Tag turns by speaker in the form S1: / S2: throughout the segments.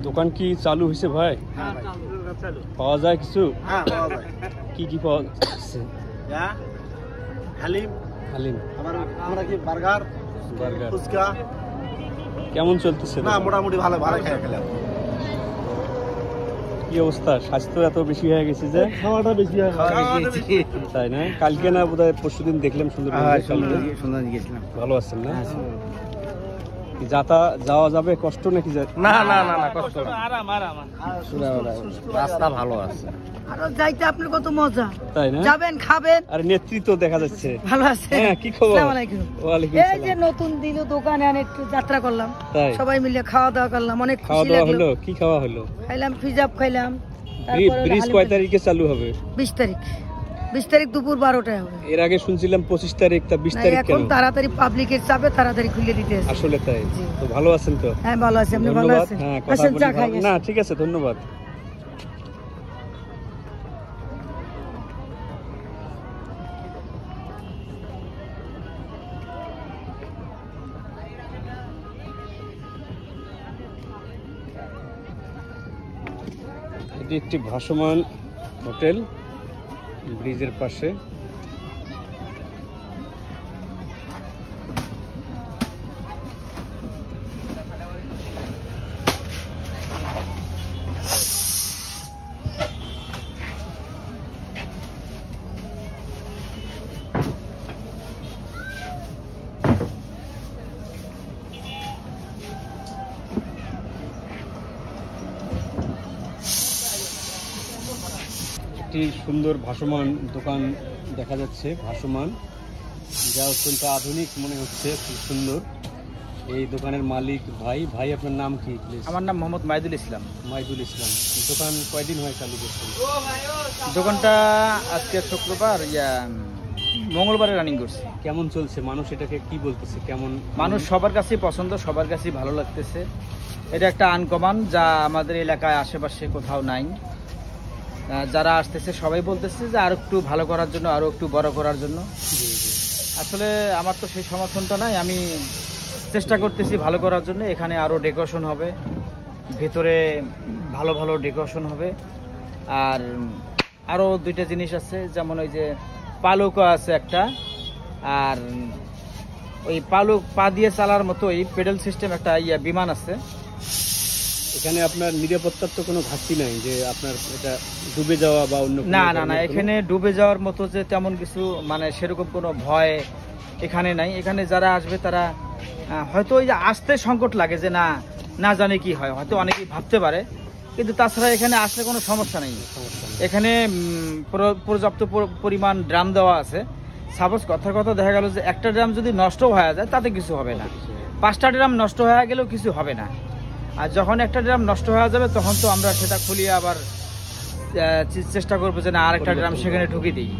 S1: দোকান কি চালু হয়েছে ভাই?
S2: হ্যাঁ ভাই, চালু।
S1: পাওয়া যায় কিছু?
S2: হ্যাঁ পাওয়া যায়।
S1: কি কি পাওয়া যাচ্ছে?
S2: হালিম,
S1: হালিম,
S2: আমরা কি বার্গার,
S1: বার্গার।
S2: ফুচকা।
S1: কেমন চলতেছে?
S2: না মোটামুটি ভালো, ভালো খেয়ে খেলাম।
S1: কি অবস্থা? স্বাস্থ্য এত বেশি হয়ে গেছে যে
S2: খাওয়াটা বেশি হয়।
S1: তাই না? কালকে না বোধহয় পরশুদিন দেখলাম সুন্দর
S2: সুন্দর গিয়েছিলাম।
S1: ভালো আছেন না? কি যাওয়া যাবে কষ্ট নাকি?
S2: না না না না, কষ্ট না।
S3: আরাম আরাম।
S2: রাস্তা ভালো আছে।
S3: আর যাইতে আপনার কত মজা।
S1: তাই না?
S3: যাবেন খাবেন।
S1: আর নেতৃত্ব দেখা যাচ্ছে।
S3: ভালো আছে?
S1: হ্যাঁ, কি খবর?
S3: আসসালামু আলাইকুম।
S1: ওয়ালাইকুম
S3: এই যে
S1: সালাম।
S3: নতুন দিল দোকানে আনে একটু যাত্রা করলাম।
S1: তাই?
S3: সবাই মিলে খাওয়া দাওয়া করলাম, অনেক
S1: খাওয়া
S3: খুশি
S1: দাওয়া
S3: লাগলো।
S1: হলো? কি খাওয়া হলো?
S3: খাইলাম পিজাব খাইলাম।
S1: ব্রিজ কয় তারিখে চালু হবে?
S3: 20 তারিখ। 20 তারিখ দুপুর 12টায় হবে।
S1: এর আগে শুনছিলাম 25 তারিখ, তা 20
S3: না,
S1: তারিখ
S3: এখন
S1: কেন?
S3: তাড়াতাড়ি পাবলিকের চাপে তাড়াতাড়ি খুলে দিতে আছে।
S1: আসলে তাই?
S3: জি।
S1: তো ভালো আছেন তো?
S3: হ্যাঁ ভালো আছি, আপনি ভালো
S1: ধন্যবাদ।
S3: আছেন?
S1: হ্যাঁ, কথা
S3: আসেন
S1: বলে
S3: চা খাই।
S1: ভালো- না ঠিক আছে, ধন্যবাদ। এটি একটি ভাসমান হোটেল ব্রিজের পাশে। একটি সুন্দর ভাসমান দোকান দেখা যাচ্ছে, ভাসমান, যা অত্যন্ত আধুনিক মনে হচ্ছে, খুব সুন্দর। এই দোকানের মালিক ভাই আপনার নাম কি প্লিজ?
S4: আমার নাম মোহাম্মদ মাইদুল ইসলাম।
S1: মাইদুল ইসলাম। দোকান কয়দিন হয় চালু করছেন?
S4: দোকানটা আজকে শুক্রবার মঙ্গলবারে রানিং করছি।
S1: কেমন চলছে? মানুষ এটাকে কি বলতেছে? কেমন?
S4: মানুষ সবার কাছেই পছন্দ, সবার কাছেই ভালো লাগতেছে। এটা একটা আনকমন, যা আমাদের এলাকায় আশেপাশে কোথাও নাই। যারা আসতেছে সবাই বলতেছে যে আরো একটু ভালো করার জন্য, আরো একটু বড় করার জন্য। আসলে আমার তো সেই সমর্থনটা নাই, আমি চেষ্টা করতেছি ভালো করার জন্য। এখানে আরো ডেকোরেশন হবে, ভেতরে ভালো ভালো ডেকোরেশন হবে। আর আরো দুইটা জিনিস আছে, যেমন ওই যে পালকও আছে একটা, আর ওই পালক পা দিয়ে চালার মতো এই পেডেল সিস্টেম একটা বিমান আছে।
S1: এখানে আপনার নিরাপত্তার তো কোনো ঘাটতি নাই যে আপনার এটা ডুবে যাওয়া বা অন্য কোনো
S4: না না না,
S1: ধরনের কোনো-
S4: এখানে ডুবে যাওয়ার মতো যে তেমন কিছু মানে সেরকম কোনো ভয় এখানে নাই। এখানে যারা আসবে তারা হয়তো ওই যে আসতে সংকট লাগে যে না না জানে কি হয়, হয়তো অনেকেই ভাবতে পারে, কিন্তু তাছাড়া এখানে আসলে কোনো সমস্যা নেই। এখানে পর্যাপ্ত পরিমাণ ড্রাম দেওয়া আছে। সাপোজ কথার কথা দেখা গেল যে একটা ড্রাম যদি নষ্ট হয়ে যায় তাতে কিছু হবে না, 5টা ড্রাম নষ্ট হয়ে গেলেও কিছু হবে না। আর যখন একটা ড্রাম নষ্ট হয়ে যাবে তখন তো আমরা সেটা খুলিয়ে আবার চেষ্টা করবো যে না আরেকটা ড্রাম সেখানে ঢুকিয়ে দিই।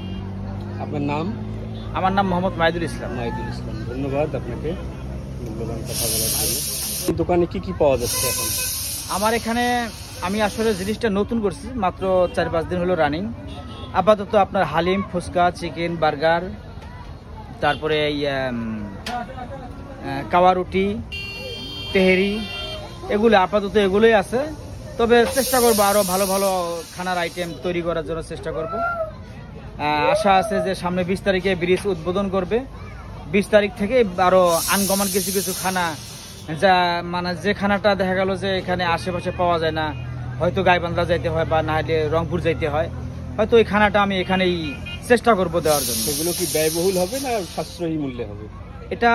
S1: আপনার নাম?
S4: আমার নাম মোহাম্মদ মাইদুল ইসলাম।
S1: মাইদুল ইসলাম, ধন্যবাদ আপনাকে মূল্যবান কথা বলার জন্য। এই দোকানে কি কি পাওয়া যাচ্ছে এখন?
S4: আমার এখানে আমি আসলে জিনিসটা নতুন করছি, মাত্র 4-5 দিন হলো রানিং। আপাতত আপনার হালিম, ফুচকা, চিকেন, বার্গার, তারপরে কাওয়া রুটি, তেহেরি, এগুলো আপাতত এগুলোই আছে। তবে চেষ্টা করবো আরো ভালো ভালো খানার আইটেম তৈরি করার জন্য চেষ্টা করব। আশা আছে যে সামনে 20 তারিখে ব্রিজ উদ্বোধন করবে। 20 তারিখ থেকে আরো আনকমন কিছু কিছু খানা, যা মানে যে খানাটা দেখা গেল যে এখানে আশেপাশে পাওয়া যায় না, হয়তো গাইবান্ধা যাইতে হয় বা না হলে রংপুর যাইতে হয়, হয়তো ওই খানাটা আমি এখানেই চেষ্টা করব দেওয়ার জন্য।
S1: সেগুলো কি ব্যয়বহুল হবে না সাশ্রয়ী মূল্যে হবে?
S4: এটা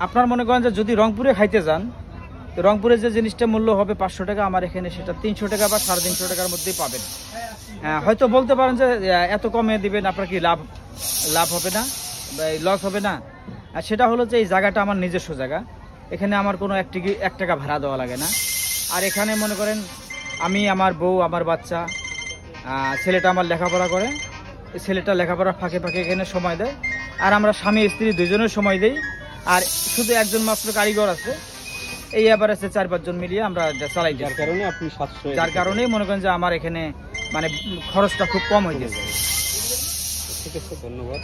S4: আপনার মনে করেন যে যদি রংপুরে খাইতে যান, তো রংপুরে যে জিনিসটা মূল্য হবে 500 টাকা, আমার এখানে সেটা 300 টাকা বা 350 টাকার মধ্যেই পাবেন। হয়তো বলতে পারেন যে এত কমে দিবেন, আপনার কি লাভ হবে না বা লস হবে না? আর সেটা হলো যে এই জায়গাটা আমার নিজস্ব জায়গা, এখানে আমার কোনো 1 টাকা ভাড়া দেওয়া লাগে না। আর এখানে মনে করেন আমি, আমার বউ, আমার বাচ্চা, ছেলেটা আমার লেখাপড়া করে, এই ছেলেটা লেখাপড়ার ফাঁকে ফাঁকে এখানে সময় দেয়, আর আমরা স্বামী স্ত্রী দুজনের সময় দেই। আর শুধু একজন মাত্র কারিগর আছে, এই এভারেজে 4-5 জন মিলিয়ে আমরা চালাই,
S1: যার কারণে আপনি সাশ্রয়,
S4: যার কারণেই মনে করেন যে আমার এখানে মানে খরচটা খুব কম হয়ে গেছে।
S1: ঠিক আছে, ধন্যবাদ।